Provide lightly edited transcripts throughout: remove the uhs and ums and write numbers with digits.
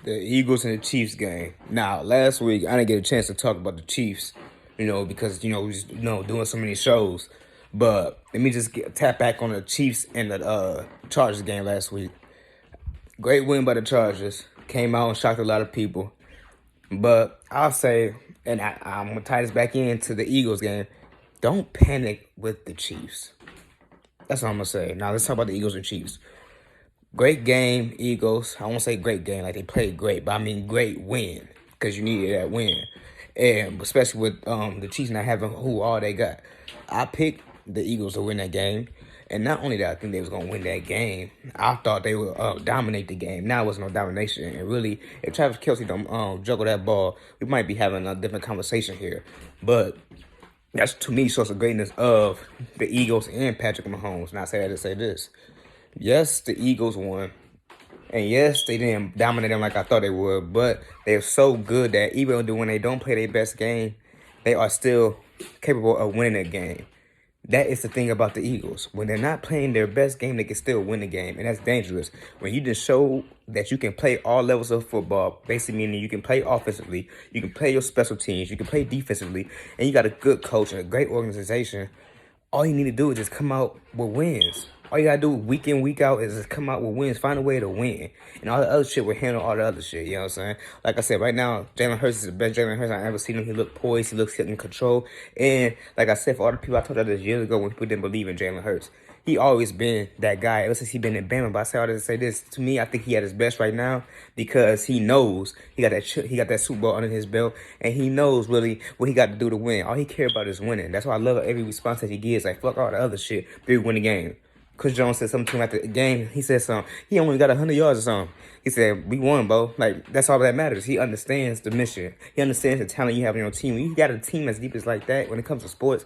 the Eagles and the Chiefs game. Now, last week I didn't get a chance to talk about the Chiefs, because we was doing so many shows. But let me just tap back on the Chiefs and the Chargers game last week. Great win by the Chargers. Came out and shocked a lot of people. But I'll say, and I'm gonna tie this back into the Eagles game. Don't panic with the Chiefs. That's all I'm gonna say. Now let's talk about the Eagles and Chiefs. Great game, Eagles. I won't say great game like they played great, but I mean great win because you needed that win, and especially with the Chiefs not having who all they got. I picked the Eagles to win that game, and not only that, I think they was gonna win that game. I thought they would dominate the game. Now it was no domination, and really, if Travis Kelce don't juggle that ball, we might be having a different conversation here. But that's, to me, shows the greatness of the Eagles and Patrick Mahomes. Now I say that to say this. Yes, the Eagles won. And yes, they didn't dominate them like I thought they would. But they're so good that even when they don't play their best game, they are still capable of winning a game. That is the thing about the Eagles. When they're not playing their best game, they can still win the game. And that's dangerous. When you just show that you can play all levels of football, basically meaning you can play offensively, you can play your special teams, you can play defensively, and you got a good coach and a great organization, all you need to do is just come out with wins. All you gotta do week in, week out is just come out with wins. Find a way to win. And all the other shit will handle all the other shit. You know what I'm saying? Like I said, right now, Jalen Hurts is the best Jalen Hurts I've ever seen him. He looked poised. He looks in control. And like I said, for all the people I told you this years ago when people didn't believe in Jalen Hurts, he always been that guy ever since he been in Bama. But I say all this to say this. To me, I think he at his best right now because he knows he got that Super Bowl under his belt, and he knows really what he got to do to win. All he care about is winning. That's why I love every response that he gives. Like, fuck all the other shit. They win the game. Chris Jones said something to him after the game. He said something. He only got 100 yards or something. He said, we won, bro. Like, that's all that matters. He understands the mission. He understands the talent you have on your team. When you got a team as deep as like that, when it comes to sports,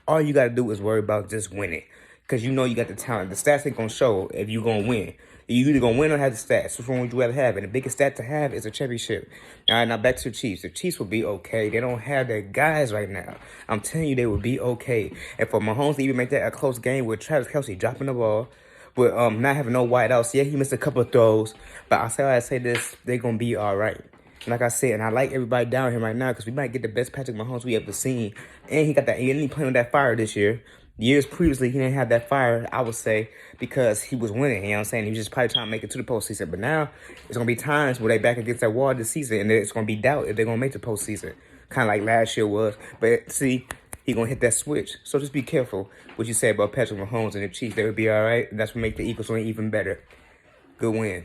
all you got to do is worry about just winning. Because you know you got the talent. The stats ain't going to show if you're going to win. You either going to win or have the stats. Which one would you rather have? And the biggest stat to have is a championship. All right, now back to the Chiefs. The Chiefs will be okay. They don't have their guys right now. I'm telling you, they will be okay. And for Mahomes to even make that a close game with Travis Kelce dropping the ball, with not having no wideouts. Yeah, he missed a couple of throws. But I say this, they're going to be all right. And like I said, and I like everybody down here right now because we might get the best Patrick Mahomes we ever seen. And he didn't play with that fire this year. Years previously, he didn't have that fire, I would say, because he was winning, you know what I'm saying? He was just probably trying to make it to the postseason. But now, it's going to be times where they back against that wall this season, and it's going to be doubt if they're going to make the postseason. Kind of like last year was. But see, he's going to hit that switch. So just be careful what you say about Patrick Mahomes and the Chiefs. They would be all right. And that's what make the Eagles win even better. Good win.